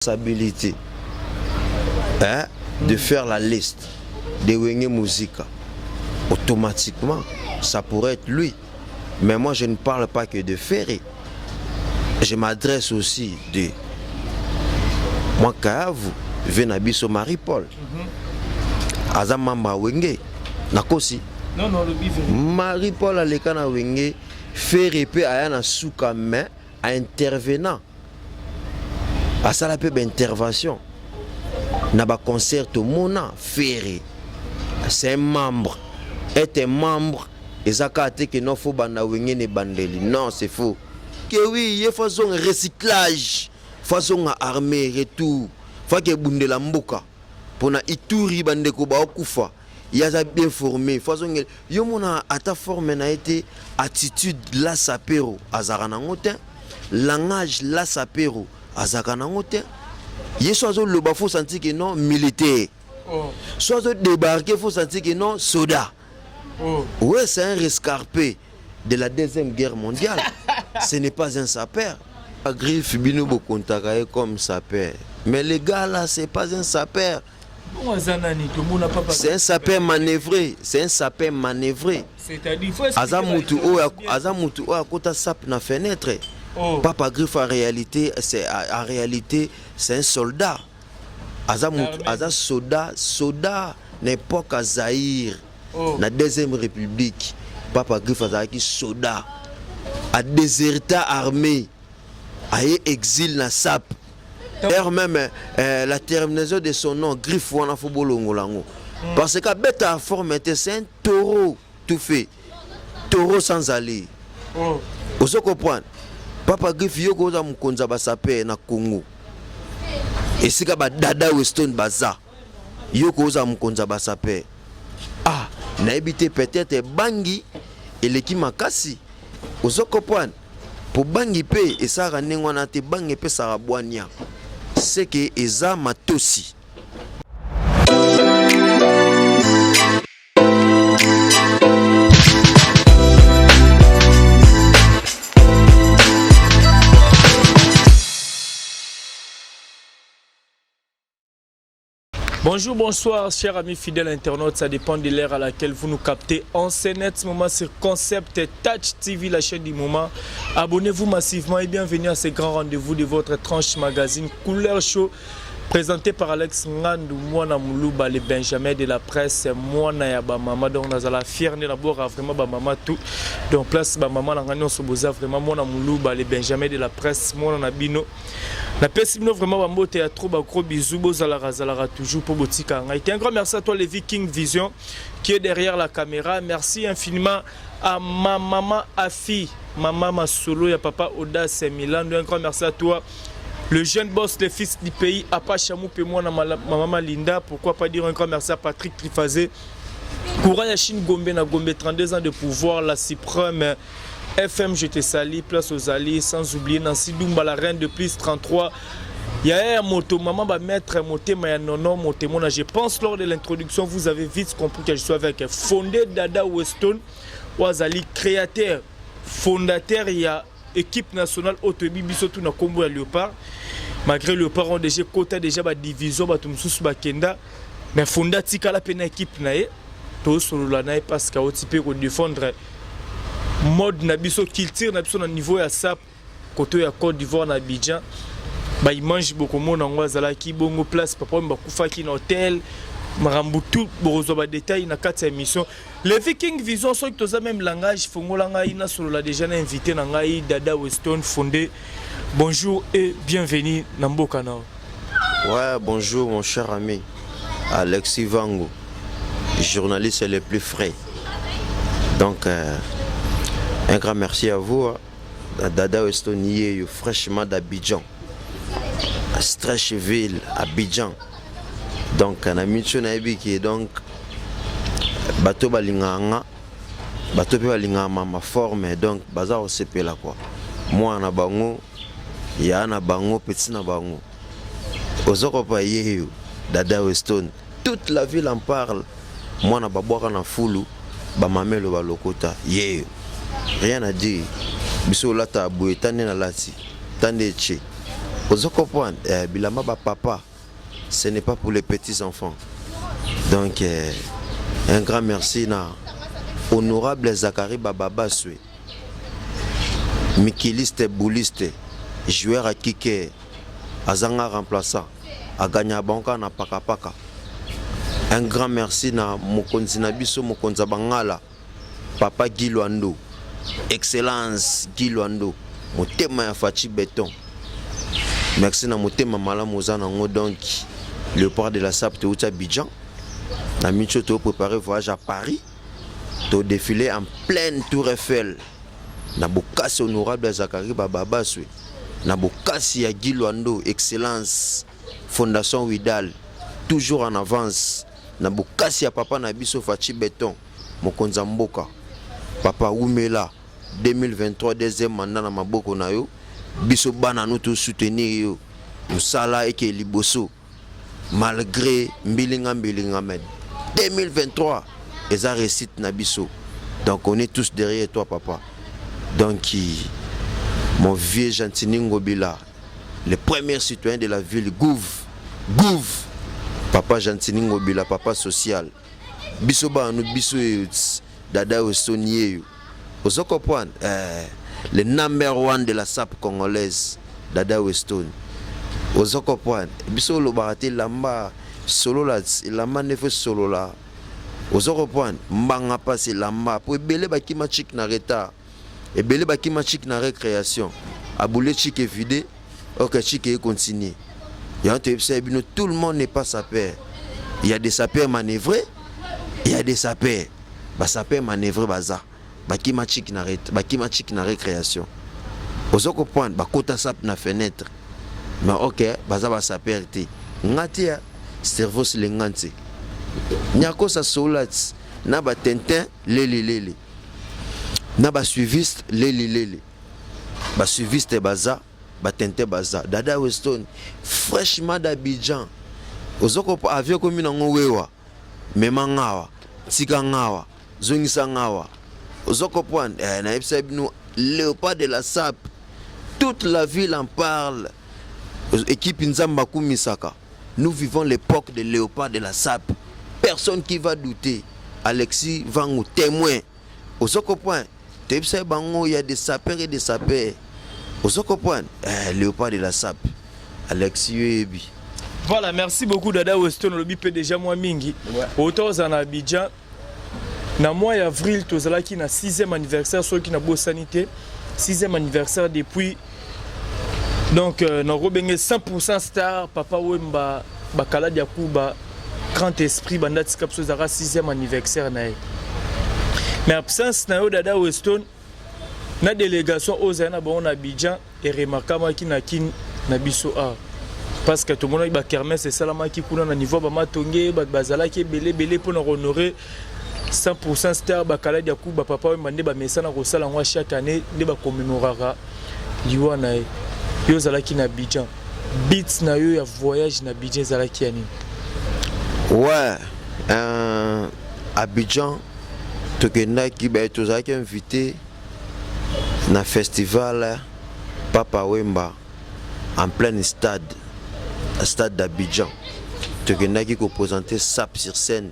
Responsabilité hein, de faire la liste de Wenge Musica. Automatiquement, ça pourrait être lui. Mais moi, je ne parle pas que de Ferré. Je m'adresse aussi de moi, Kayavu, Venabiso Marie-Paul. Azamamba Wenge, Nakosi. Non, le bivre. Marie-Paul Alekana Wenge, Ferré peut ayana souka mais intervenant. À ça la peu d'intervention. Naba concert au Mona Ferré. C'est un membre. Être membre. Et ça que non faut banda Wenge ne bandeli. Non, c'est faux. Que oui, il y a façon recyclage, façon armée, retour. Faut que bunde la mboka. Pour na ituri bande ko ba okufa. Il y a bien formé. Façon yo mona ata forme na été attitude la sapero azarana ngote. Langage la sapero azakana ngote. Ye soit le bafo senti que non militaire. Soit débarquer faut sentir que non soda. Ouais, c'est un rescarpé de la Deuxième Guerre mondiale. Ce n'est pas un sapeur. Griffe Bino Bokontakaye comme sapeur. Mais les gars là, c'est pas un sapeur. C'est un sapeur manœuvré. C'est un sapeur manœuvré. C'est-à-dire, Azamutu a kota sap na fenêtre. Papa Griffe en réalité, c'est un soldat. Aza soldat n'époque à Zaïre. La Deuxième République. Papa Griffe Azaki soldat. A déserté armée. A exil na sap. D'ailleurs même la terminaison de son nom Griffe wana fobolongo lango. Parce que bête à forme c'est un taureau tout fait. Taureau sans aller. Vous comprenez? Papa Griffe yoko za mukonza basape na Congo. Et c'est que Dada Weston baza. Yoko za mukonza basape. Ah, na habité peut-être Bangi et l'équipe Makasi. Vous comprenez? Pour Bangi pe et ça ranengwana te Bangi pe sarabwania. C'est que Eza Matosi. Bonjour, bonsoir, chers amis fidèles internautes. Ça dépend de l'ère à laquelle vous nous captez. En ce moment sur Concept Touch TV, la chaîne du moment. Abonnez-vous massivement et bienvenue à ce grand rendez-vous de votre tranche magazine Couleur Show. Présenté par Alex Ngandou, Mwana Moulouba, le Benjamin de la presse, Mwana Yaba Mama. Donc, nous allons fier d'abord vraiment Mama tout. Donc, place Mama, nous allons se poser vraiment Mwana Moulouba, le Benjamin de la presse, Mwana Nabino. La presse, vraiment, Bambo Théâtre, gros bisous, Zalara toujours pour Botika. Un grand merci à toi, les Viking Vision, qui est derrière la caméra. Merci infiniment à ma maman Afi, maman Masolo et à papa Audace Milan. Un grand merci à toi. Le jeune boss, le fils du pays, Apachamou et moi, ma maman Linda. Pourquoi pas dire un grand merci à Patrick Trifazé. Kouraya Chine Gombe, na Gombe, 32 ans de pouvoir, la Suprême FM, je te salue, place aux alliés, sans oublier Nancy Dumba, la reine de plus 33. Il y a un moto, maman va mettre moté, mais non, moté. Je pense lors de l'introduction, vous avez vite compris que je suis avec Fondé Dada Weston, Ouazali, créateur, fondateur, il y a équipe nationale Autobi Bisotou na Kombo à Léopard. Malgré Léopard, on déjà côté déjà la division, Batumsus Bakenda, mais fonda tika la peine équipe nae, tout sur la nae parce qu'à type pour défendre mode nabiso culture nabiso na niveau ya sap côté ya Côte d'Ivoire na Abidjan. Bah il mange beaucoup monde en Ouazala qui bongo place papa mbakufa qui na hôtel. Marambutu borozo ba détail na 4 émissions. Les Viking Vision sont tous le même langage. Fongolanga ina solo la déjà invité na ngai Dada Weston Fondé. Bonjour et bienvenue dans Mbokana. Ouais, bonjour mon cher ami Alexis Vango, journaliste le plus frais. Donc un grand merci à vous, Dada Weston Yé, fraîchement d'Abidjan, Stracheville, Abidjan. Donc on a mis sur Naibi qui est donc bateau balinganga, bateau balingama ma forme donc bazar au CP là quoi. Moi na bango, ya na bango petit na bango. Ozoko pa yé Dada Weston, toute la ville en parle. Moi na babora na fulu, ba mamelo ba lokota yé. Rien à dire. Biso lata aboué tane na lati, tande che. Vous comprenez, bilama ba papa, ce n'est pas pour les petits enfants. Donc un grand merci na honorable Zakari Bababa Swe, Mikiliste Bouliste, joueur à Kike, Azanga remplaçant, à Gagna Banka na Paka Paka. Un grand merci na Mokonzi Nabiso Mokonza Bangala, Papa Guy Luando, Excellence Guy Luando, Motema ya Fachi Béton. Merci na Motema Malamouza Nango donc, le port de la SAP de Abidjan. Na Micho to préparé voyage à Paris. To défilé en pleine Tour Eiffel. Na Bokasi honorable Zakari Bababa Swe. Na Bokasi ya Guy Luando, Excellence, Fondation Widal, toujours en avance. Na Bokasi ya Papa Nabiso Fachi Béton, Mokonza Mboka. Papa Oumela, 2023, deuxième mandat na Maboko na yo. Biso bana nous tout soutenir yo. Musala eke liboso. Malgré Mbilinga Med. 2023, et ça récite Nabiso. Donc on est tous derrière toi, papa. Donc mon vieux Gentini Ngobila, le premier citoyen de la ville, Gouv, papa Gentini Ngobila, papa social. Bisoba nous biso dada Ostonier. Vous comprenez, le number one de la SAP congolaise, dada Weston. Vous comprenez, biso lo barate lamba solo la lamba nefe solo la. Vous comprenez, mbanga passe lamba pour belé bakima chik na retard. Et belé bakima chik na récréation. Aboulé chik est vidé, ok chik est continué. Tout le monde n'est pas sapeur. Il y a des sapeurs manœuvrés, il y a des sapeurs. Bah sapeurs manœuvrés baza. Bakima chik na récréation. Vous comprenez, bah kota sap na fenêtre. Mais ok, baza ba sapeur te. Ngati cerveau silengante. Nyako sa solat na ba tintin lele. Na ba suiviste lele. Ba suiviste baza, ba tintin baza. Dada Weston fraîchement d'Abidjan. Ozoko pa avion komi na ngowewa. Mema ngawa, tika ngawa, zongisa ngawa. Ozoko point na epseb nous léopard de la SAP. Toute la ville en parle. Équipe Nzamba Kumisaka. Nous vivons l'époque de léopard de la SAP. Personne qui va douter. Alexis Vango, témoin. Au point, il y a des sapeurs et des sapeurs. Au point, léopard de la SAP. Alexis Yebi. Voilà, merci beaucoup Dada Weston. Le bip déjà moi mingi. Autant en Abidjan. Na mois d'avril, tu as qui na 6e anniversaire, soit qui na beau sanité. 6e anniversaire depuis. Donc, nous avons 100% star, Papa Wemba, Bakala Diakouba, Grand Esprit, Bandat Skapsozara, 6e anniversaire. Mais absence, Dada Weston, na délégation aux Anabon Abidjan est remarquable qui n'a kin Nabiso A. Parce que tout le monde a kermesse et salama qui coule à niveau Bamatongé, Bazala qui est belé pour nous honorer 100% star, Bakala Diakouba, Papa Wemba, Mesana Rosala, chaque année, de commémorera. Yuanae. Yo zalaki na Abidjan. Beats na yo ya voyage na Abidjan zalaki ani. Ouais, Abidjan, tu es invité na festival Papa Wemba en plein stade d'Abidjan. Tu es présenter SAP sur scène,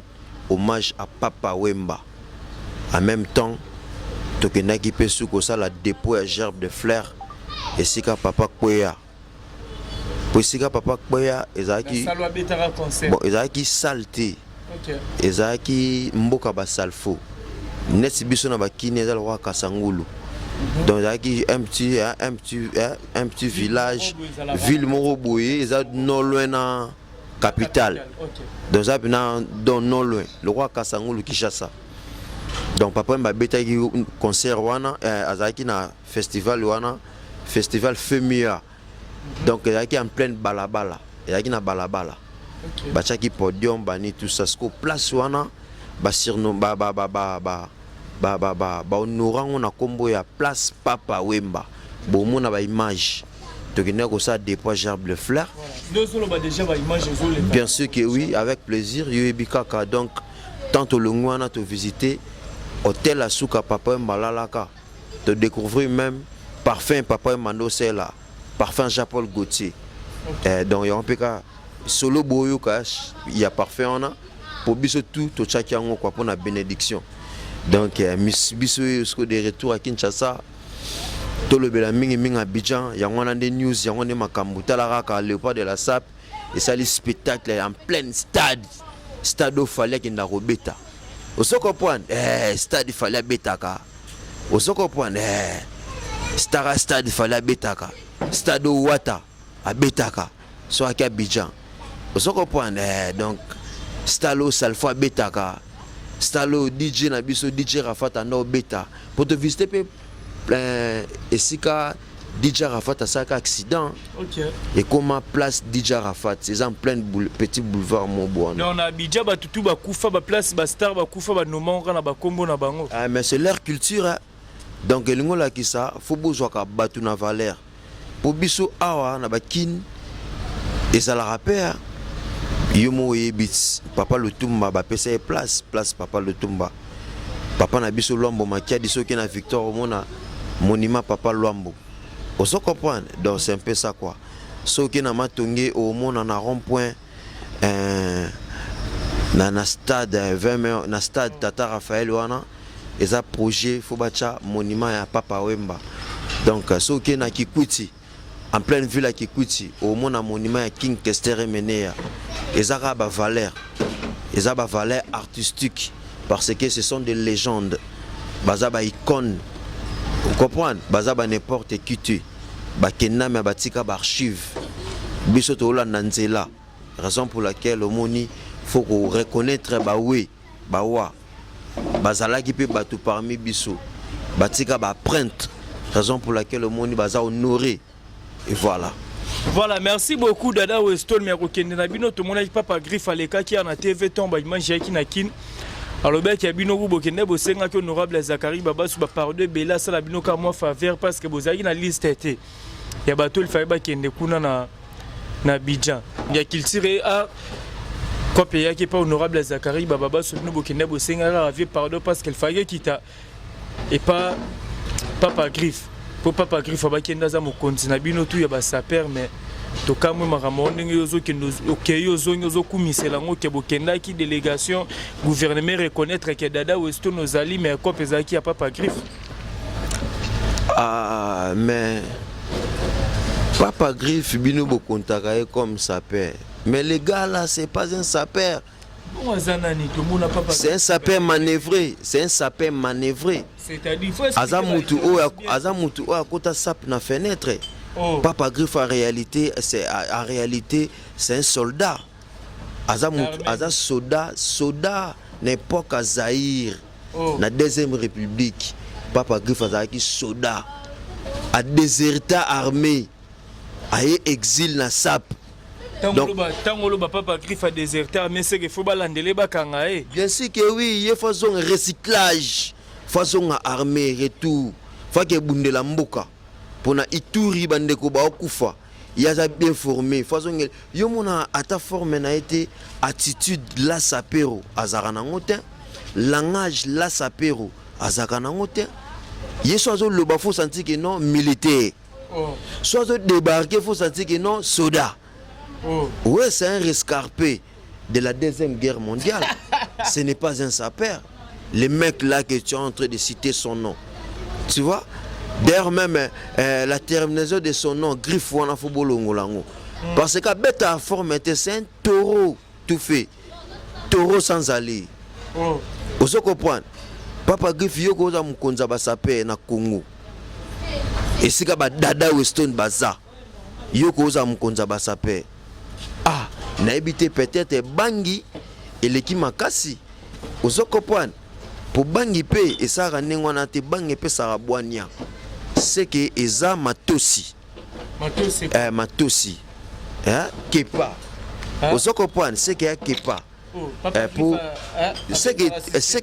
hommage à Papa Wemba. En même temps, tu es la dépôt à gerbe de fleurs. Et si Papa Kweya. Pour si Papa Kweya, ezaki salté. Ezaki mboka ba salfo. Neti biso na bakine ezal roi Kasangulu. Donc ezaki un petit village, ville Moroboye, ezal non loin na capitale. Donc ça non loin, le roi Kasangulu Kinshasa. Donc papa m'a betaki concert wana azaki na festival wana. Festival Femia. Donc il y a en pleine balabala. Il y a na balabala. Bachaki podium bani tout ça ce place wana ba sirno ba honorant on a combo ya place Papa Wemba. Bon mon ba image. Donc il y a ça dépôt gerbe de fleurs. Bien sûr que oui, avec plaisir. Yebikaka donc tant le ngwana te visiter hôtel Asuka Papa Wemba lalaka. Te découvrir même parfum Papa Mando c'est là. Parfum Jean-Paul Gaultier. Donc il y a un peu solo boyo il y a parfait on a pour biso tout chaki yango quoi pour la bénédiction. Donc biso jusqu'au de retour à Kinshasa tout le bela mingi Abidjan il y a on a des news il y a on est makambu talara ka Léopard de la SAP et ça les spectacle en plein stade où fallait qu'il n'a robeta au soko point stade il fallait betaka au soko point stade il fallait betaka stade Wata à betaka soit à Abidjan au soko point donc stalo salfa betaka stalo DJ na biso DJ Rafat no beta pour te visiter et si ka DJ Rafat a ça accident et comment place DJ Rafat c'est en plein petit boulevard Montbois on a Abidjan ba tutu ba kufa ba place ba star ba kufa ba nomanga na ba kombo na bango mais c'est leur culture hein. Donc elingo la ki ça faut besoin ka batu na valeur pour biso awa na ba kin et ça la rappelle yomo yebits papa Lutumba ba pesa place papa Lutumba papa na biso Lwambo makia diso ki na Victor omona monument papa Lwambo on se comprend donc c'est un peu ça quoi so ki na matonge omona na rond-point na stade 20 na stade Tata Raphaël wana eza projet faut bacha monument ya papa Wemba donc so ki na Kikwiti en pleine ville à Kikwiti au monde monument à King Kester Menea ils ont ba valeur artistique parce que ce sont des légendes bazaba icône vous comprenez bazaba n'importe qui tu bakena mais batika ba archive biso to la nanzela raison pour laquelle au moni faut qu'on reconnaître ba oui ba wa bazala qui peut batu parmi biso batika ba print raison pour laquelle au moni baza honoré. Et voilà. Voilà, merci beaucoup Dada Weston Merokende na bino to mona papa Griffe Aleka qui na TV tomba image yaki na kin. Alors ben ki bino ku bokende bo senga ki honorable Zakari Baba su ba pardon bela sala bino ka moi faveur parce que bozaki na liste été. Ya bato il fallait ba kende kuna na Abidjan. Ya culture a kopé yaki pas honorable Zakari Baba su bino bokende bo senga ravie pardon parce qu'il fallait quitter et pas papa Griffe. Pour papa Griffe abakenda za mokonzi na bino tu ya ba saper mais to kamwe makambo ndenge yozo kendo okeyo zo kumisela ngo ke bokenda ki délégation gouvernement reconnaître que Dada Weston ozali mais ko pezaki ya papa Griffe mais papa Griffe bino bokontaka comme saper mais les gars là c'est pas un saper. C'est un sapin manœuvré, C'est-à-dire Azamutu a kota sap na fenêtre. Papa Griffe en réalité c'est un soldat. Azamutu soldat n'époque à Zaïre. La deuxième république. Papa Griffe a soldat. A déserté armée. A exil na sap. Donc, papa Griffe a déserté, mais c'est qu'il faut balandeler bakangae. Bien sûr que oui, il faut un recyclage, façon armée, retour, faut que bunde la mboka. Pour na ituri bandeko ba okufa, il y a bien formé, façon yo mona ata forme na été attitude la sapero azarana ngotin, langage la sapero azarana ngotin. Yeso zo le ba faut sentir que non militaire. Soit zo débarquer faut sentir que non soldat. Ouais, c'est un rescarpé de la Deuxième Guerre mondiale. Ce n'est pas un sapeur. Les mecs là que tu es en train de citer son nom. Tu vois? D'ailleurs même la terminaison de son nom, Griffe wana fobolongolango. Parce que bêta forme c'est un taureau tout fait. Taureau sans aller. Vous comprenez? Papa Griffe yoko za mukonza ba sapeur na Congo. Et c'est que Dada Weston baza. Yoko za mukonza ba sapeur. Ah, na habité peut-être Bangi et l'équipe Makasi. Vous comprenez? Pour Bangi pe et ça ranengwana te Bangi pe sarabwania. C'est que eza matosi. Matosi. Hein? Kepa. Vous comprenez? C'est que Kepa. Pour c'est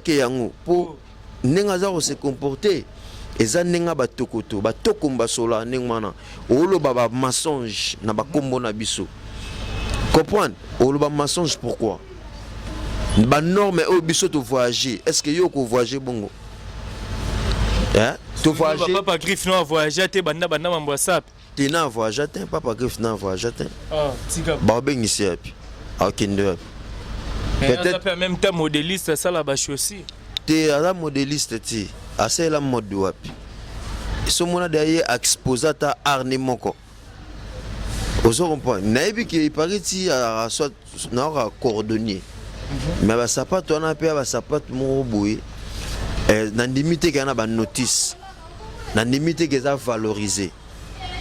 que yango pour nenga za se comporter. Eza nenga batokoto, batokomba sola nengwana. Olo baba mensonge na bakombo na biso. Comprendre? Au mensonge pourquoi? Ba norme au biso to voyager. Est-ce que yo ko voyager bongo? Hein? To voyager. Papa Griffe non voyager te banda mambo sap. te na voyage te papa griffe na voyage te tika ba bengisi yapi akende yapi peut-être en même temps modéliste ça la bache aussi te ala modéliste ti asala mode wapi somona derrière exposata arne moko ozo comprendre nayebi ki pariti a soit na cordonnier mais ba sapato na pe ba sapato mo boye na limite kana ba notice na limite que ça valoriser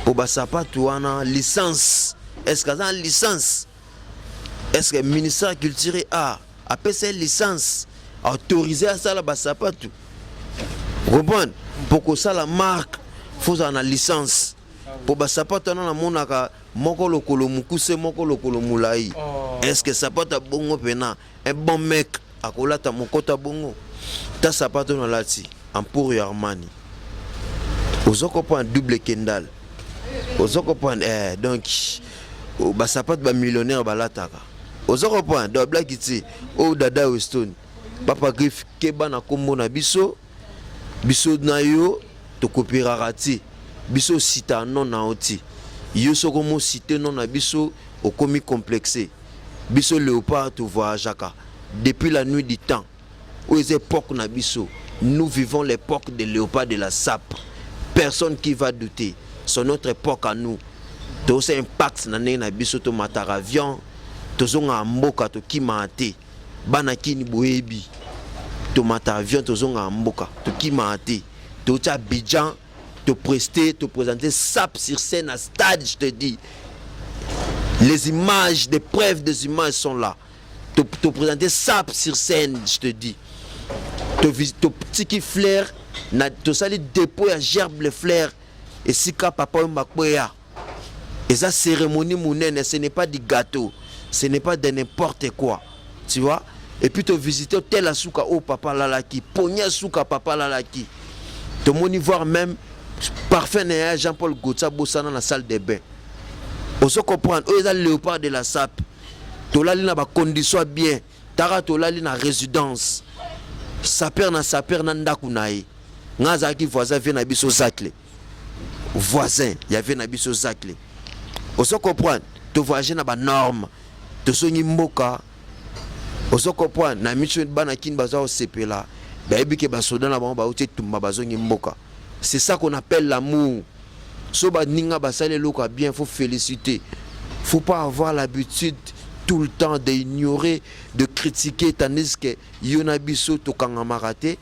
pour ba sapato wana licence est-ce que ça licence est-ce que ministère culture a appelé licence autorisé à ça la ba sapato comprendre pour que ça la marque faut avoir une licence pour ba sapato na monaka moko lokolo mukuse moko lokolo mulai est-ce que sapato bongo pena un bon mec akolata mokota bongo ta sapato na lati pour Armani ozoko point double kendal ozoko point donc ba sapato ba millionnaire balataka ozoko point do black iti o dada Weston papa griffe keba na kombo na biso na yo to kopirara ti biso sita non na oti yo soko mo cité non na biso au komi complexé biso léopard to voyageaka depuis la nuit du temps aux époques na biso nous vivons l'époque de léopard de la sape personne qui va douter c'est notre époque à nous to se impact na na biso to matara avion to zonga mboka to kimate bana kini boebi to matara avion to zonga mboka to kimate to cha Abidjan te présenter SAP sur scène à stade, je te dis. Les images, des preuves des images sont là. Te présenter SAP sur scène, je te dis. Te petit qui flair, te sali dépôt à gerbe les flairs. Et si ka papa mbakoya. Et ça cérémonie mounene, ce n'est pas du gâteau, ce n'est pas de n'importe quoi. Tu vois? Et puis te visiter tel asuka au papa lalaki, pogna suka papa lalaki. Te moni voir même parfait n'est Jean-Paul Gaultier bossana dans la salle de bain. On se comprend, eux ils ont le léopard de la sape. Tolali na ba condition bien, tara tolali na résidence. Saper na ndaku nae. Ngaza ki voisin vient na biso zakle. Voisin, il y avait na biso zakle. On se comprend, to voyager na ba norme. To songi mboka. On se comprend, na mission bana kin baza o sepela. Ba ebike ba soda na ba uti tumba bazongi mboka. C'est ça qu'on appelle l'amour. Soba ninga basale loka bien, faut féliciter. Faut pas avoir l'habitude tout le temps d'ignorer, de critiquer, tandis que yona biso to kangamarate,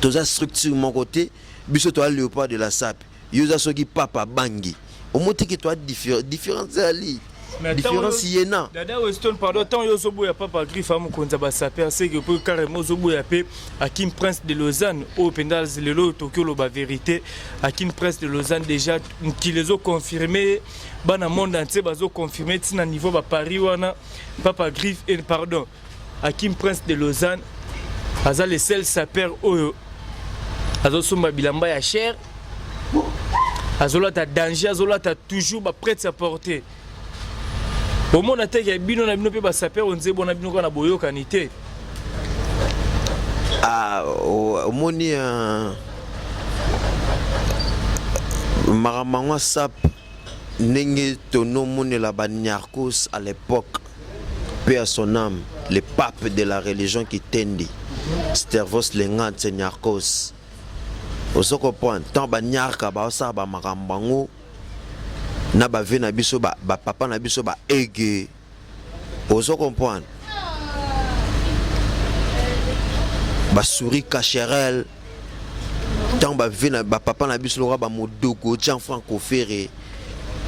to za structure mon côté, biso to léopard de la sape. Yoza soki papa bangi. Au moins que toi différence ali. Différence yena. Dada Weston pardon, tant yo zobo ya papa griffe amu konza ba saper, c'est que pour carrément zobo ya pe Hakim Prince de Lausanne au pendal lelo Tokyo lo ba vérité Hakim Prince de Lausanne déjà qui les ont confirmé bana monde entier bazo confirmer tina niveau ba Paris wana papa griffe et pardon Hakim Prince de Lausanne aza le seul saper oyo azo somba bilamba ya cher azola ta danger azola ta toujours ba prêt à porter. Au moins, on a été bino na bino pe ba saper on dit bon na bino kana boyo kanité. Au moni maramangwa sap nenge tono moni la Banyarkos à l'époque paix à son âme le pape de la religion qui tendi Stervos Lengat Nyarkos. Ozo comprendre tant Banyarka ba sa ba marambango na ba ve na biso ba papa na biso ba ege ozo comprendre ba souris cacherel tant ba ve na ba papa na biso ba modogo Jean Franco Ferré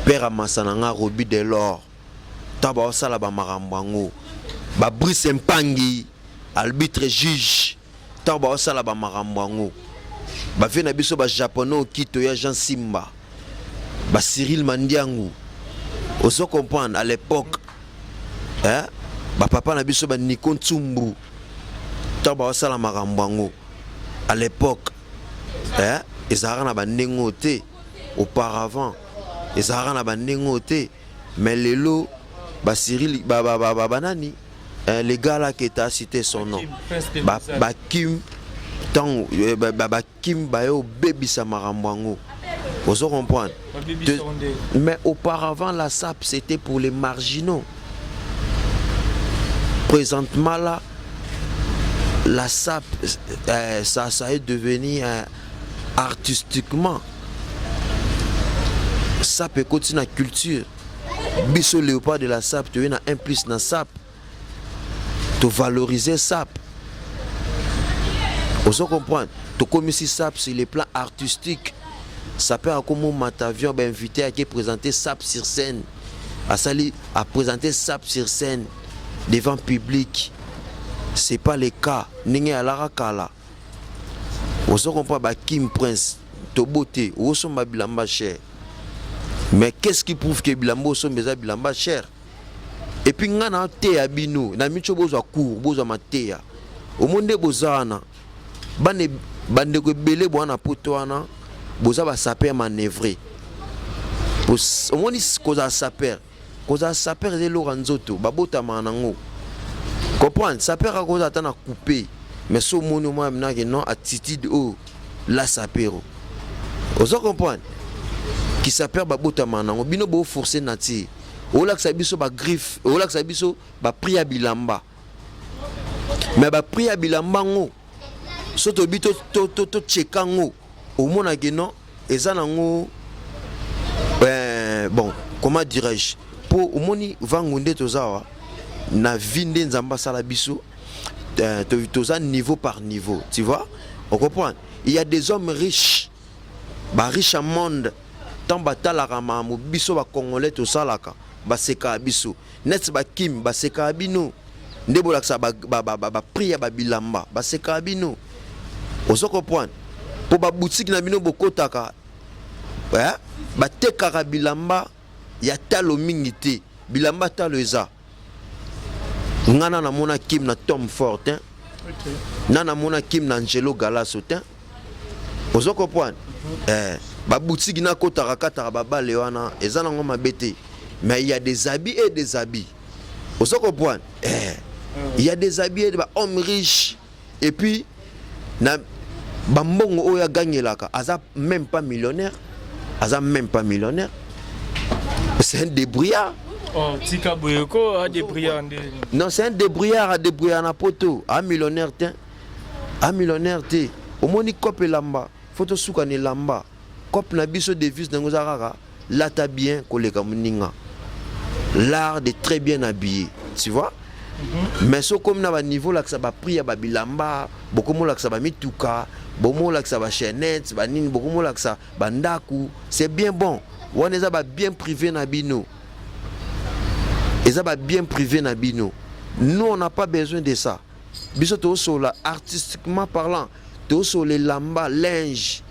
père amasana nga Robi de l'or tant ba sala ba marambango ba Brice Mpangi arbitre juge tant ba sala ba marambango ba ve na biso ba japonais Kito ya Jean Simba ba Cyril Mandiangu oso comprendre à l'époque ba papa na biso ba Nikon Tsumbu ta ba sala marambango à l'époque ezara na ba nengote auparavant ezara na ba nengote mais lelo ba Cyril ba nani les gars là qui t'a cité son nom ba Kim tant ba Kim ba yo baby sa marambango Vous comprenez? Mais auparavant, la SAP, c'était pour les marginaux. Présentement, là, la SAP, ça est devenu artistiquement. SAP est continué la culture. Biso léopard de la SAP, tu as un plus dans la SAP. Tu valoriser SAP. Vous comprenez? Tu comme si SAP sur les plans artistiques. Ça peut avoir comme Matavion invité à présenter SAP sur scène. À présenter SAP sur scène devant le public. Ce n'est pas le cas. N'est à la kala. Vous comprenez? Kim Prince, to beauté, vous sont ma bilamba cher. Mais qu'est-ce qui prouve que bilamba sont mes bilamba cher? Et puis on a té abino, na micho bozo cour, bozo matéa. Au monde bozana, bande ko belé boana potoana, boza ba saper manœuvrer. Au monde koza saper de Lorenzoto, babota manango. Comprendre, saper a koza tana couper, mais so monument na que non attitude o la sapero. Vous comprenez? Qui saper babota manango, bino bo forcer nati. Ola sabiso ba griffe, ola sabiso ba priya bilamba. Mais ba priya bilamba ngo soto bito to cheka ngo. Au mona que non, ezana ngo bon, comment dirais-je? Pour au moni vangunde tozawa na vinde nzamba sala biso toza niveau par niveau, tu vois? On comprend? Il y a des hommes riches. Ba riche en monde. Tant batalaka mamu biso ba congolais to salaka. Baseka biso net ba kim baseka bino ndebo laksa ba priya ba bilamba baseka bino ozo comprendre pour ba boutique na bino bokotaka ba tekaka bilamba ya talo mingité bilamba talo eza ngana na mona kim na Tom Fortin nana mona kim na Angelo Galasotin ozo comprendre ba boutique na kotaka kataka ba bale wana eza na ngoma bete. Mais il y a des habits et des habits. Vous comprenez? Il y a des habits et des hommes riches. Et puis, Bambongo Oya gagné là. Aza même pas millionnaire. Aza même pas millionnaire. C'est un débrouillard. Oh, Tika Boyoko a débrouillard. Non, c'est un débrouillard à débrouillard na poto. Un millionnaire, tiens. Un millionnaire, tiens. Au moins, il copie lamba. Photo soukane lamba. Cop na biso devise n'engozarara. Là, t'as bien collé comme ninga. L'art de très bien habillé, tu vois. Mais ce comme na niveau là que ça va prier ba bilamba, beaucoup mo là que ça va mituka, beaucoup là que ça va chaînette, ba nini beaucoup là que ça bandaku, c'est bien bon. On est ba bien privé na bino. Et ça va bien privé na bino. Nous on n'a pas besoin de ça. Biso to so là artistiquement parlant, to so les lamba linge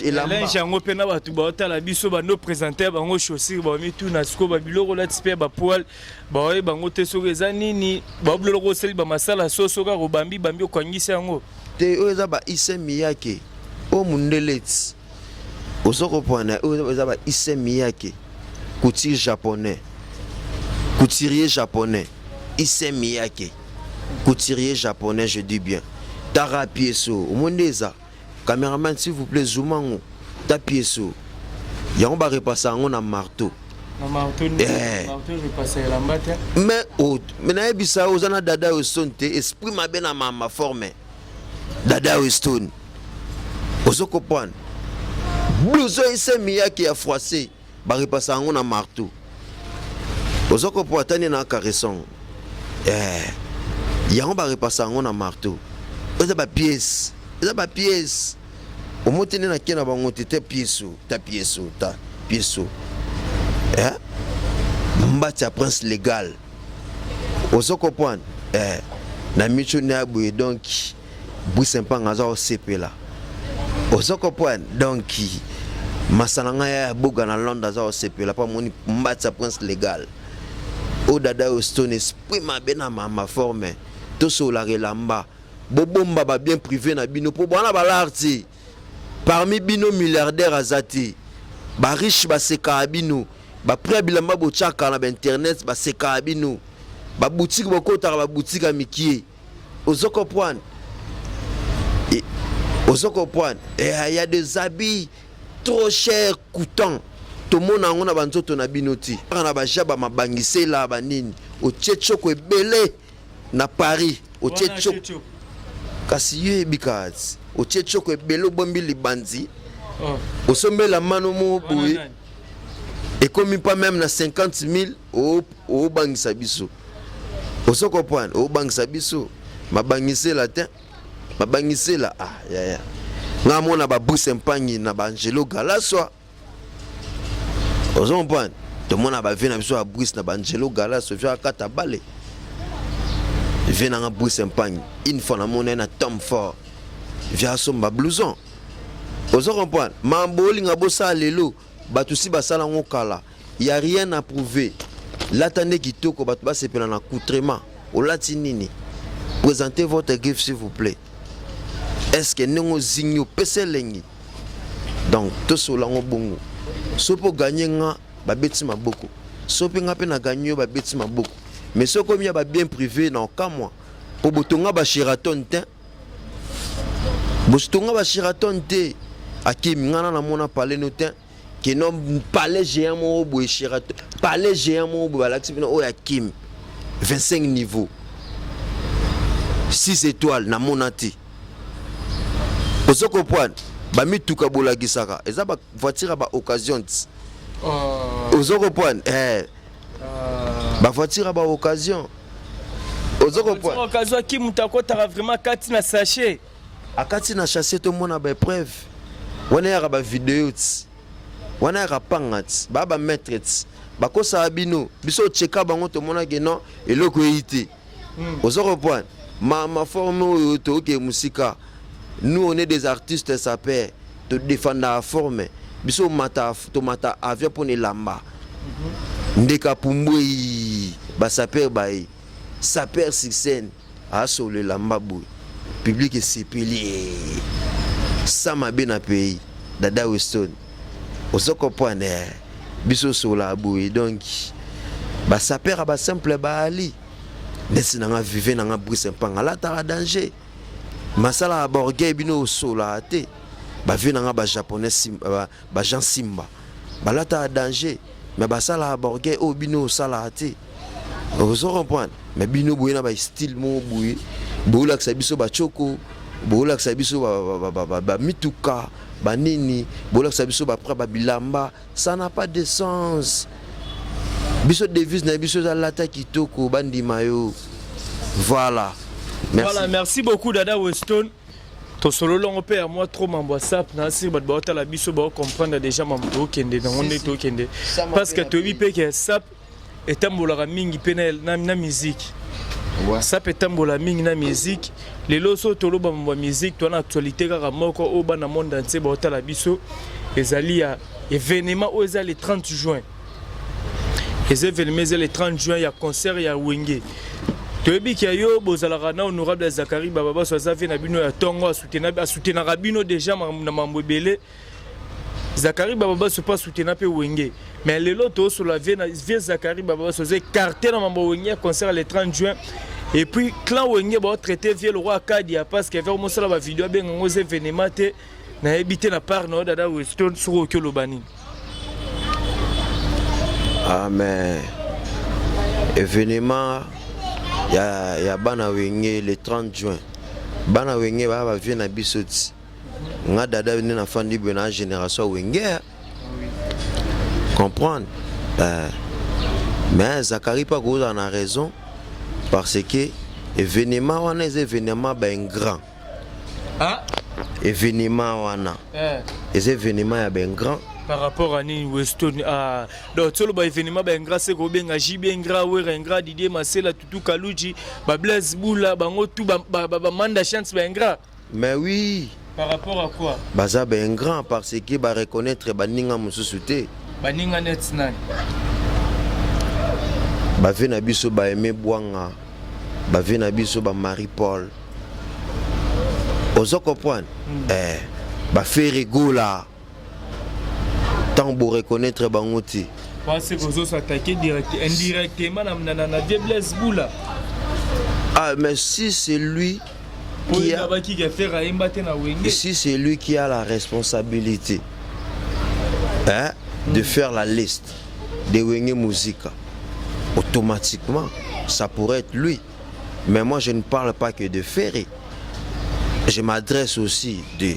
et la linge yango pena batu ba otala biso ba no présenter bango chaussure ba mi tout na sko ba biloko la tipe ba poil ba oye bango te so eza nini ba biloko seli ba masala soso ka ko bambi okangisa yango te oza ba Issey Miyake o mundelets osoko pona oza ba Issey Miyake couturier japonais Issey Miyake couturier japonais, je dis bien Tara Pieso o mondeza. Caméraman, s'il vous plaît, zoomango, ta pièce. Il va repasser en un marteau. Mais, mais, aux ana Dada Weston, esprit ma ben à ma forme. Dada Weston. Vous comprenez? Blouson, c'est Mia qui a froissé. Va repasser en un marteau. Vous comprenez? T'as un caressant. Il va repasser en un marteau. Vous avez pièce. Ça va pièce. Au moins tenir na kena bango ta pièce. Mbati prince légal. Ozo comprendre. Na micho na boye donc Bouissempang ngaza o CP là. Ozo comprendre. Donc masalanga ya boga na Londres za o CP là pas moni mbati prince légal. O Dada Weston esprit ma bena ma forme. To so la relamba. Bobomba ba bien privé na bino po bana ba l'arti parmi bino milliardaires azati ba riche ba seka bino ba pré bilamba bo chaka na internet ba seka bino ba boutique bo kota ba boutique a mikie ozo comprendre Ozo comprendre. Et il y a des habits trop chers, coûtants. Tout le monde a un banzoto na binoti. On a bajaba ma bangise la banini. Au tchétchoko est belé na Paris. Au tchétchoko. Kasi yé bikaz. Au tchétchoko est belé au bombi libanzi. Au sommet la mano mo boui. Et comme pas même na 50 000 au bangisa biso. Ozo comprendre. Au bangisa biso. Ma bangise la ten. Ma bangise la ah ya. Nga mona ba Bruce Mpagni na ba Angelo Galasso. Ozo comprendre. Tout le monde a vu na biso a Bruce na ba Angelo Galasso via kata balé. Vient na Bruce Mpagni. Une fois na mona na Tom Ford. Via son ba blouson. Ozo comprendre. Mamboli nga bossa lelo. Batusi basala ngokala. Il y a rien à prouver. L'attendez kitoko batu ba sepela na coutrement. Au latinini. Présentez votre gift s'il vous plaît. Est-ce que nous zigno pese lengi? Donc tout cela on bongo. So pour gagner nga ba beti maboko. So pe nga pe na gagner ba beti maboko. Mais so comme il y a ba bien privé na ka moi. Pour botonga ba Sheraton te. Botonga ba Sheraton te. Akim ngana na mona parler no te. Que non palais géant mo bo Sheraton. Palais géant mo bo la activité o Akim. 25 niveaux. 6 étoiles na monati. Ozo comprendre. Ba mituka bola gisaka. Eza ba voiture ba occasion. Ozo comprendre. Ba voiture ba occasion. Ozo comprendre. Occasion qui mutako tara vraiment kati na sachet. Akati na sachet to mona ba preuve. Wana ya ba vidéo. Wana ya pangati. Ba mettre. Ba ko sa bino. Biso cheka bango to mona ke non eloko yité. Ozo comprendre. Ma forme to ke musika. Nous on est des artistes ça paie te défendre la forme. Biso mata tomata avion pour les lamba. Ndeka pumbui ba saper baï. Saper sur scène a sur le lamba boy. Public est sépilé. Ça m'a bien à pays. Dada Weston. Ozo comprendre. Biso sur la boy donc ba saper ba simple ba ali. Nesi nanga vivre nanga Bruce Mpagni la tara danger. Masala aborge bino sola te. Ba vi nanga ba japonais simba ba Jean Simba. Ba la tara danger. Mais ba sala aborge o bino sala te. Vous comprenez? Mais bino boye na ba style mo boye. Boula ka biso ba choko. Boula ka biso ba mituka. Ba nini. Boula ka biso ba pra ba bilamba. Ça n'a pas de sens. Biso devise na biso za lata kitoko bandi mayo. Voilà. Merci. Voilà, merci beaucoup Dada Weston. To solo longo père moi trop mambo WhatsApp na sir bat ba la biso ba comprendre déjà mambo kende na onde to kende. Parce que to bi pe que sap etambola mingi penel na musique. Sap etambola mingi na musique. Lelo so to lo ba musique to na actualité kaka moko o ba na monde entier ba la biso ezali ya événement o ezali le 30 juin. Les événements le 30 juin, il y a concert, il y a Wenge. Toyebi ki yo bozalaka na honorable Zakari Bababa Sozavi na bino ya tongo soutenir rabino déjà na mambo belé. Zakari Bababa se pas soutenir pe Wenge. Mais lelo to sur la vie Zakari Bababa Sozavi carté na mambo Wenge concert le 30 juin. Et puis clan Wenge ba traité via le roi Kadia parce que vers mosala ba vidéo ben ngos événement te na habité na part no Dada Weston sur okelo bani. Ah mais événement il y a bana Wenge le 30 juin. Bana Wenge ba vient na bisoti. Nga Dada venu na fandi bena génération Wenge. Comprendre? Mais Zakari pas cause en a raison parce que événement on est événement ben grand. Ah événement wana. Les événements ya ben grand. Par rapport à Nini Weston, donc tout le événement ben grâce c'est qu'on ben agi ben gras ouais ben gras Didier Masela Tutu Kaluji, ba Blaise Boula, bango tout ba manda chance ben gras. Mais oui. Par rapport à quoi? Baza ben grand parce que ba reconnaître ba ninga mususuté. Ba ninga net nan. Ba vena biso ba Aimé Bwanga, ba vena biso ba Marie Paul. Ozo comprendre? Ba Ferregola. Tant pour reconnaître Bangoti. Parce que vous attaquez indirectement na Blaise Boula. Ah mais si c'est lui si c'est lui qui a la responsabilité de faire la liste de Wenge Musica, automatiquement, ça pourrait être lui. Mais moi, je ne parle pas que de Ferry. Je m'adresse aussi de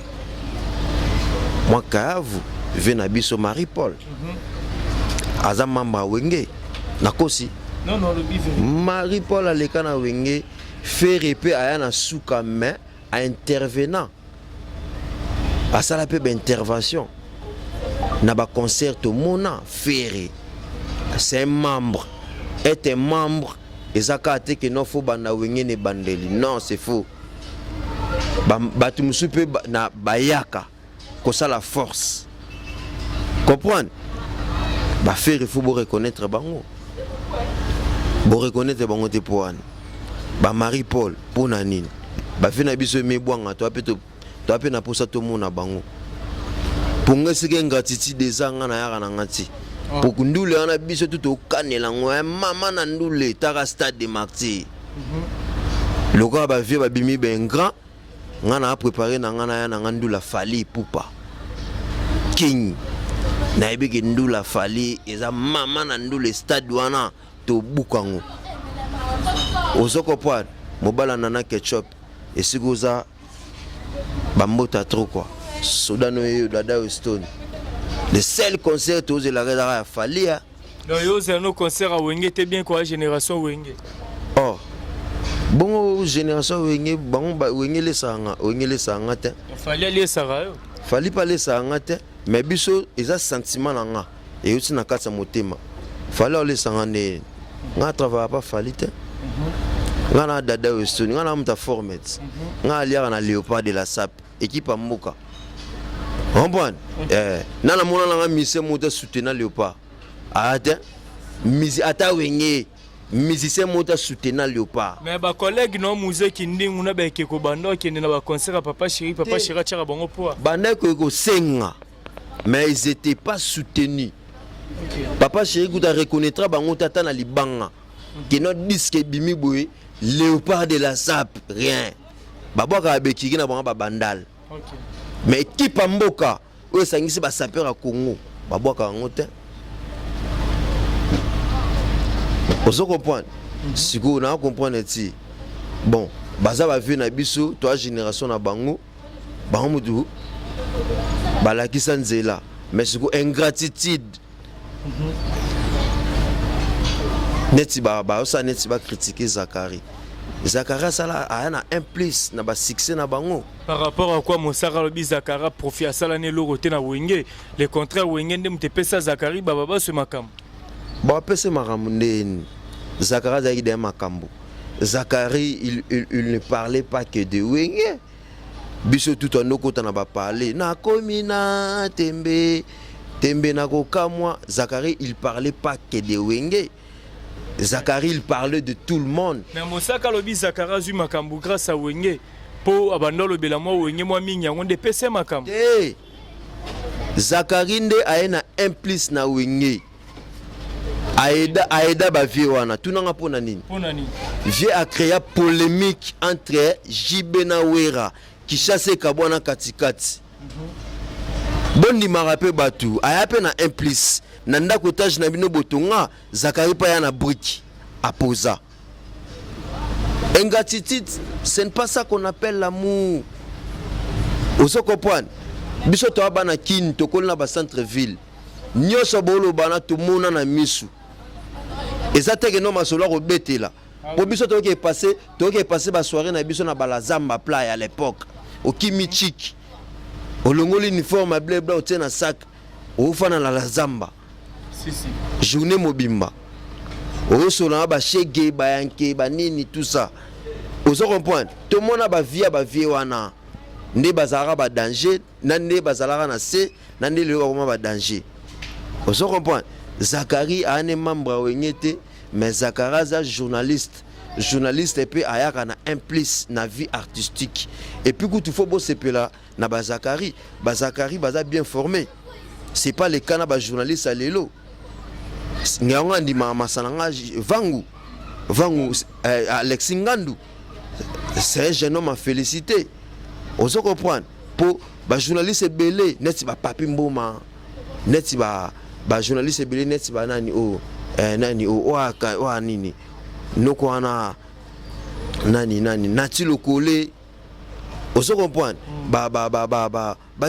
moi, Kayavu, Venabiso Marie-Paul. Azamamba Wenge, Nakosi. Non, le bivre. Marie-Paul Alekana Wenge, Ferry pe ayana souka mais à intervenant. À ça la peu d'intervention. Naba concert au Mona Ferry. C'est un membre. Est un membre. Et ça kate que non faut banda Wenge ne bandeli. Non, c'est faux. Batumsupe na bayaka. Comme ça la force. Comprendre? Bah faire il faut reconnaître bango. Bon reconnaître bango te pour bah Marie-Paul pour nanine. Bah fait na biso mebwanga to ape na posa to mona bango. Pour ngasi ke ngratitude des anga na yaka na ngati. Pour kundule ana biso tout au kanela ngwa mama na ndule tara stade de martyr. Le gars ba vie ba bimi ben grand. Ngana a préparé na ngana ya na ngandula fali pupa. King na ebiki ndula fali eza mama na ndule stade wana to bukango ozoko poad mobala nana ketchup esikuza bambota trop quoi sodano yo dada stone le seul concert aux la reda fali ya non yo c'est un concert à Wenge t'es bien quoi génération Wenge oh bon génération Wenge bon Wenge les sanga te fali les sanga yo fali pas les sanga te mais biso eza sentiment nanga et aussi na kasa motema fallait les sangane nga travaille pas fali te nga na dada westoni nga na muta format nga aliaka na léopard de la sap équipe mboka comprendre na mona nga mise mota soutenir léopard ata misi ata Wenge musicien mota soutenir léopard mais ba collègue non musée qui ndingu na ba keko bando qui na ba concert papa chéri tchaka bango poa banda ko senga. Mais ils n'étaient pas soutenus. Papa chéri Kouta reconnaîtra bango tata na libanga. Que notre disque bimi boy léopard de la sap rien. Babo ka bekiki na bango ba bandal. Mais équipe mboka o sangisi ba saper à Congo. Babo ka ngote. Vous comprenez? Si vous na comprendre ti. Bon, baza ba vu na biso toi génération na bango. Bango mutu balakisa nzela mais c'est ingratitude neti ba osa neti ba critiquer Zakari ça là a un plus na ba succès na bango par rapport à quoi Mosara lobi Zakara profit à ça l'année loroté na Wenge le contraire Wenge ndem te pesa Zakari baba ce makam ba pesa makambo ndeni Zakara zaidi de makambo Zakari il ne parlait pas que de Wenge biso tout en okota na ba parler na komina tembe na kokamwa Zakari il parlait pas que de Wenge Zakari il parlait de tout le monde mais Mosaka lobi Zakara zu makambu grâce à Wenge po abandolo bela mo Wenge mo mingi ngonde pese makambu Zakari nde aena implice na Wenge aida ba vie wana tunanga pona nini vie a créé polémique entre JB na Wera qui chasse Kabwana katikati. Bondi marape batu, ayape na implice. Nanda kotage na bino botonga, Zakari pa ya na brique à posa. Ingratitude, ce n'est pas ça qu'on appelle l'amour. Oso comprendre. Biso to bana kin to kolna ba centre ville. Nyoso bolo bana to mona na misu. Ezate no masolo ko betela. Po biso to ke passer ba soirée na biso na balazamba playa à l'époque. Au Kimichik, au longo l'uniforme à blé blanc au tien à sac, au fana la zamba. Journée mobimba. Au solana ba chege ba yanke ba nini tout ça. Vous comprenez? Tout le monde a ba vie wana. Nde bazara ba danger, nande bazara na se, nande le vraiment ba danger. Vous comprenez? Zakari a un membre Wengete, mais Zakara est journaliste et puis ayaka na implice na vie artistique et puis quand il faut bosser là na Zakari baza bien formé c'est pas le cas na ba journaliste à lelo nganga ndima masananga vangu Alex Ngandu c'est un jeune homme à féliciter. On se comprend. Pour les journalistes belé, net ba papi mboma, net ba journaliste belé, net ba nani o nini. Noko ana nani nati lokole. On se comprend.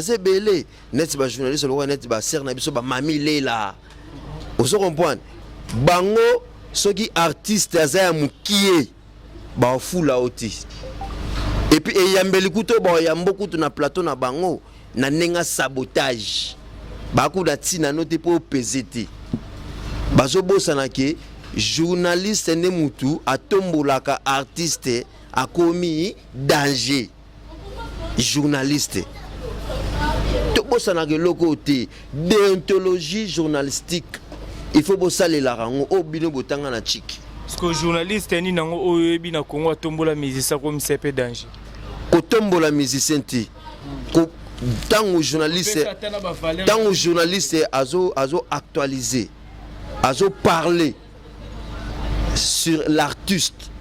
C'est belé, net ba journaliste lo net ba serna biso ba mamile la. On se comprend. Bango soki artiste azaya mukie ba fula oti. Et puis yambeli kuto ba yambo kuto na plateau na bango na nenga sabotage. Ba ku da tina note po pesete. Bazo bosana ke journaliste ne mutu atombolaka artiste a commis danger. Journaliste. To bosana ke lokote déontologie journalistique. Il faut bossaler la rango au bino botanga na chiki. Parce que journaliste ni nango oyebi na Congo tombola musicien comme c'est peu danger. Ko tombola musicien ti. Ko tango journaliste azo actualiser. Azo parler sur l'artiste.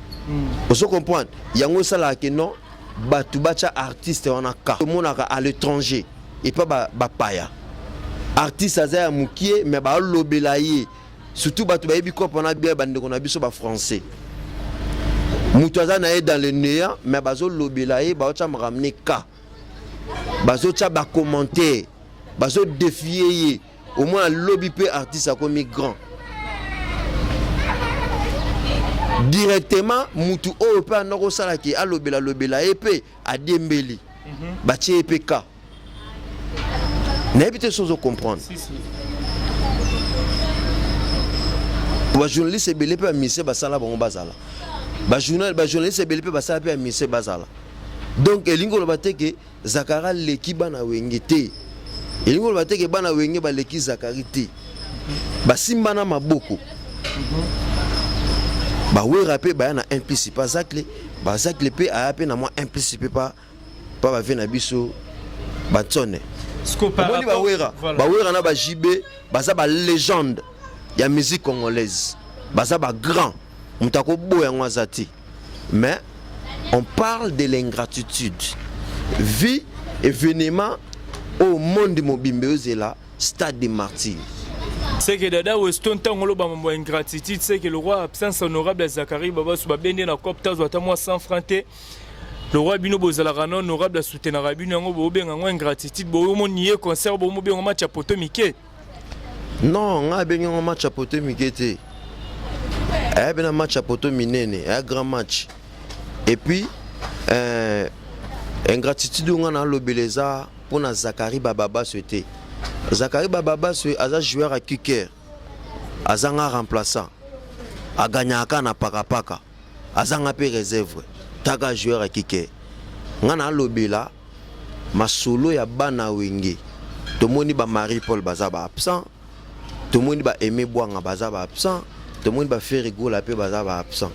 Vous comprenez? Yango sala ke non batu bacha artiste wana ka. Monaka à l'étranger et pas ba paya. Artiste azaya mukie mais ba lobelaye surtout batu bayebi ko pona bien bande ko na biso ba français mutu azana dans le néant mais bazo lobelaye ba cha ramener ka bazo cha ba commenter bazo défier au moins lobby pe artiste comme grand directement mutu o pe anoko sala ki a lobela epé a dembeli ba ti epé ka. N'habitez chose à comprendre. Si. Les journalistes belé pe mise basala bon bazala. Les journalistes belé pe basala pe mise bazala. Donc elingo lobate ke Zakara leki bana wengete. Elingo lobate ke bana wenge ba leki Zakari te. Ba simbana maboko. Ba wera pe ba na implicite pas zakle. Ba zakle pe a pe na moi implicite pas ba vena biso ba tsone. Bawera na ba JB baza ba légende ya musique congolaise baza ba grand mutako boya ngwazati. Mais on parle de l'ingratitude vie événement au monde mobimbe là stade des martyrs. C'est que Dada Weston tangolo ba mambo ingratitude c'est que le roi absence honorable Zakari baba suba bende na copta zwa moi 100 francs. Le roi Bino Bozalaranon, honorable à soutenir Rabino, en ingratitude, bon, nier concert, bon, bien, match à Potomike. Non, on a bien un match à Potomike. Il y a un match à Potomine, un grand match. Et puis, ingratitude, on a l'obéleza pour Zakari Bababa souhaité. Zakari Bababa souhaité, un joueur à kicker, un remplaçant, a gagné à Kana Pakapaka, un peu réserve. Taga joueur à kike ngana lobela masolo ya bana wenge tomoni ba Marie Paul bazaba absent tomoni ba Aimé Bwanga bazaba absent tomoni ba Ferigo la pe bazaba absent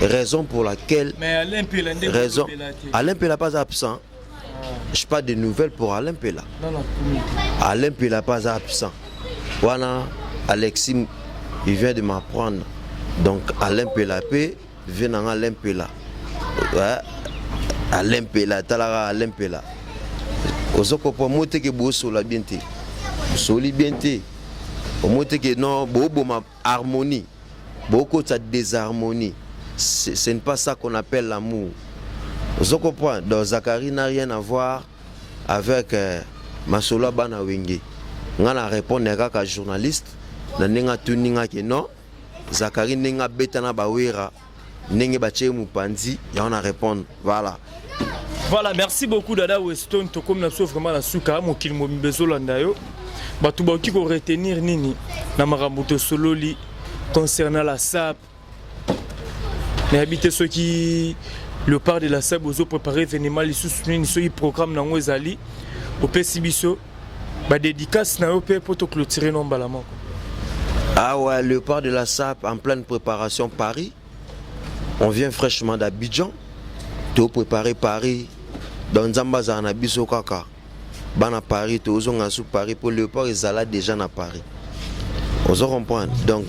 raison pour laquelle mais Alain Pela pas absent. Je pas de nouvelles pour Alain Pela. Non. Alain Pela pas absent. Voilà Alexis il vient de m'apprendre donc Alain Pela pe vient en Alain Pela. Ouais, Alain Pela, talara Alain Pela. Ozoko po mote ke boso la bienté. Soli bienté. Au mote ke non bobo ma harmonie. Beaucoup de désharmonie. Ce n'est pas ça qu'on appelle l'amour. Ozoko po donc Zakari n'a rien à voir avec Masolo bana wenge. Ngana répondre kaka journaliste na nenga tuninga ke non. Zakari nenga betana bawera. Nenge bache mupanzi ya on a répondre voilà merci beaucoup Dada Weston to comme na so vraiment la suka mo kilmo mbezolanda yo batu ba ki ko retenir nini na makambo to sololi concernant la SAP mais habiter ceux qui le part de la SAP ozo préparer événement les soutenir ceux qui programme na ngozali au pesibiso ba dédicace na yo pe pour to clôturer non balamako. Ah ouais, le part de la SAP en pleine préparation Paris. On vient fraîchement d'Abidjan, tout préparer Paris, dans Zambaza na biso kaka, bana Paris, tout on a sous Paris pour Léopard et Zala déjà na Paris. On se comprend. Donc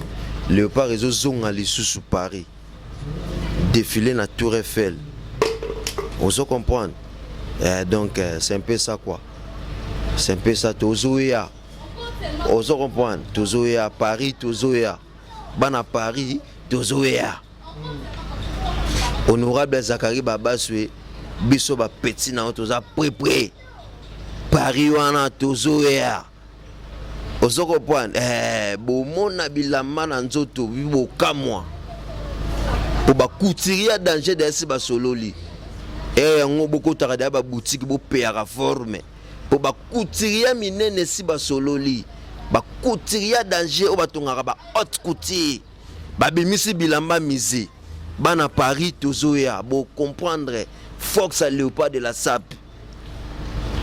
Léopard et Zong ali sous Paris, défilé na Tour Eiffel, On se comprend. Donc c'est un peu ça quoi. C'est un peu ça. Tozoya. On se comprend. Tozoya Paris, Tozoya. Bana Paris, Tozoya. Honorable Zakari Babaswe, biso ba petit na toza pré Paris wana Tozoya. On se comprend. Bomona bilamba na nzoto bibo kamwa. Pour ba couturier danger de si ba sololi. Yango beaucoup tarada ba boutique bo payera forme. Pour ba couturier minene si ba sololi. Ba couturier danger o batongaka ba haute couture. Ba bimisi bilamba misé. Bana Paris Tozoya bo comprendre Fox à Léopard de la SAP.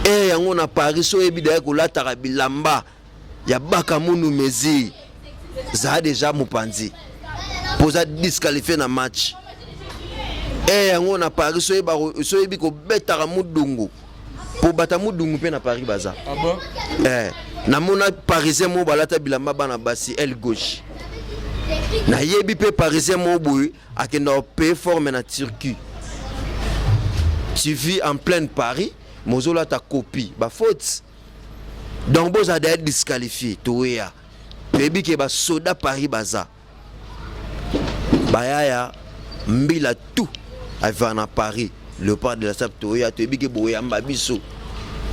Yango na Paris so ebida ko latara bilamba. Ya baka munu mezi. Ça déjà mopanzi. Posa disqualifié na match. Yango na Paris so ebi ko betara mudungu. Po bata mudungu pe na Paris baza. Ah bon? Na mona parisien mo balata bilamba bana basi aile gauche. Na yebi pe parisien mo boy akenda pe forme na Turquie. Tu vis en plein Paris, mozola ta copie, ba faute. Donc boza d'être disqualifié, toya. Pebi ke ba soda Paris baza. Bayaya mbila tout avant à Paris le part de la Saptoya to bige boyamba biso.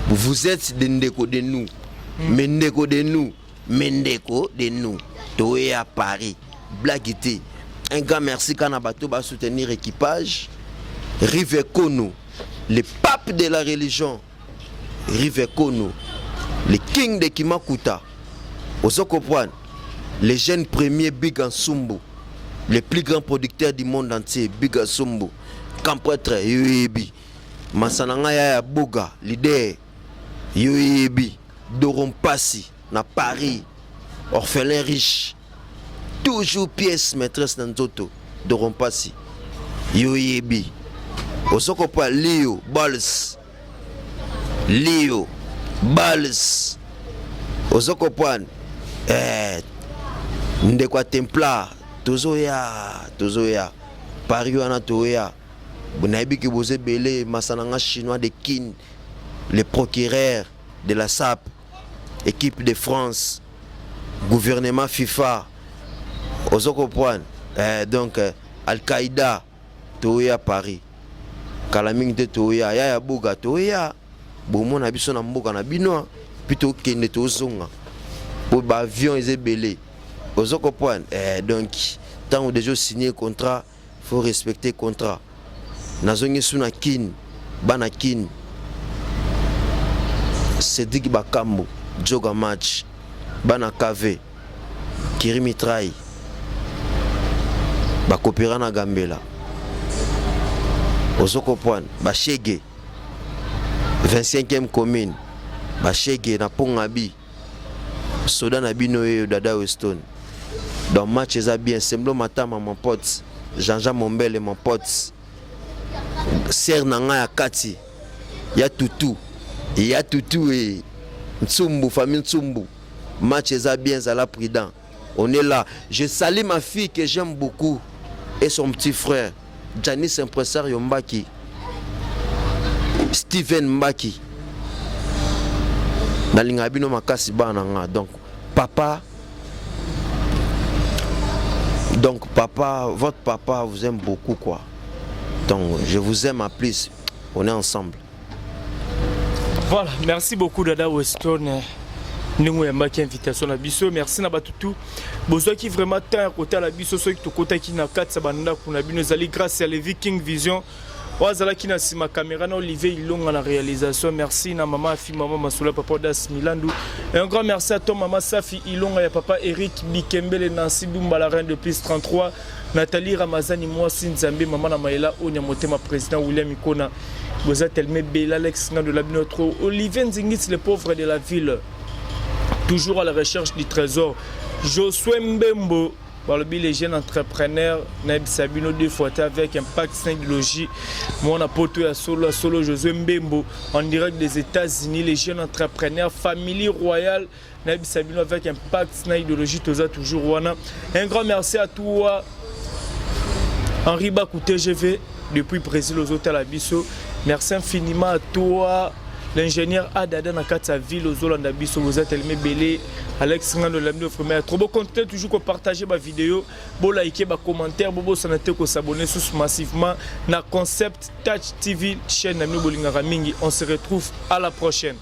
Vous êtes des ndeko de nous. Mendeko de nous, mendeko de nous. Toya Paris. Blaguité. Un grand merci Kanabato va soutenir équipage. Rive Kono, le pape de la religion. Rive Kono, le king de Kimakuta. Osokopwan, les jeunes premiers Big Ansumbu. Les plus grands producteurs du monde entier, Big Ansumbu. Kampretre, Yoyebi. Masananga ya Boga, leader. Yoyebi. Dorompassi, na Paris. Orphelin riche. Toujours pièce maîtresse dans Zoto. Dorompassi. Yoyebi. Osokopwan, Leo, Balls. Leo, Balls. Osokopwan. Ndekwa Templar. Tozoya. Paris wana toya. Bonaïbi ki boze belé masananga chinois de Kin, les procureurs de la SAP, équipe de France, gouvernement FIFA. Osokopwan. Donc Al-Qaïda toya Paris. Kalaming de toya ya Boga toya. Bomo na biso na mboka na bino plutôt kende tozonga. Pour ba avion est belé. Donc, tant on déjà signé contrat, il faut respecter le contrat. Nazongi suna kin, bana kin. Cédric Bakambo, Joga Match, bana KV, Kirimi Trai, Bakopera na Gambela. Osokopwan, Bachege, 25e commune, Bachege na Pongabi, Soda na Binoye Dada Weston. Dans le match, c'est bien. Semblo Matama, mon pote. Jean-Jean Mombele, mon pote. Ser Nanga ya Kati. Ya Toutou. Ya Toutou et Ntsumbu, famille Ntsumbu. Match, c'est bien, ça l'a prudent. On est là. Je salue ma fille que j'aime beaucoup. Et son petit frère. Janice Impresario Mbaki. Steven Mbaki. Nalingabino Makasi Bananga. Donc, papa. Donc papa, votre papa vous aime beaucoup quoi. Donc je vous aime à plus. On est ensemble. Voilà, merci beaucoup Dada Weston. Nous avons une invitation à Bisso. Merci na batutu. Besoin qui vraiment tant côté à la Bisso, ceux qui te côté qui na 4 sabanda kuna bino zali grâce à les Viking Vision. Wazala qui na ma caméra na Olivier Ilonga la réalisation. Merci na maman Afi maman Masula papa Das Milandu. Et un grand merci à toi maman Safi Ilonga et papa Eric Bikembele Nancy Bumba la reine de plus 33. Nathalie Ramazani moi Sinzambe maman na Maïla Onyamotema président William Ikona. Vous êtes tellement belle Alex de la notre Olivier Nzingis le pauvre de la ville. Toujours à la recherche du trésor. Josué Mbembo. Par le biais les jeunes entrepreneurs, Naib Sabino deux fois avec Impact Synologie, mon apôtre à solo Josué Mbembo, en direct des États-Unis, les jeunes entrepreneurs, famille royale, Naib Sabino avec Impact Synologie, toujours Wana. Un grand merci à toi, Henri Bakou TGV, depuis Brésil aux hôtels Abisso. Merci infiniment à toi, l'ingénieur Adada Nakata Ville aux Hollandes Abisso. Vous êtes Elmé Belé, Alex Rando Lamino Fromé. Trop beau contenu, toujours qu'on partage ma vidéo, bon liker, bon commentaire, bon s'abonner, qu'on s'abonner massivement na Concept Touch TV chaîne Namino Bolinga Mingi. On se retrouve à la prochaine.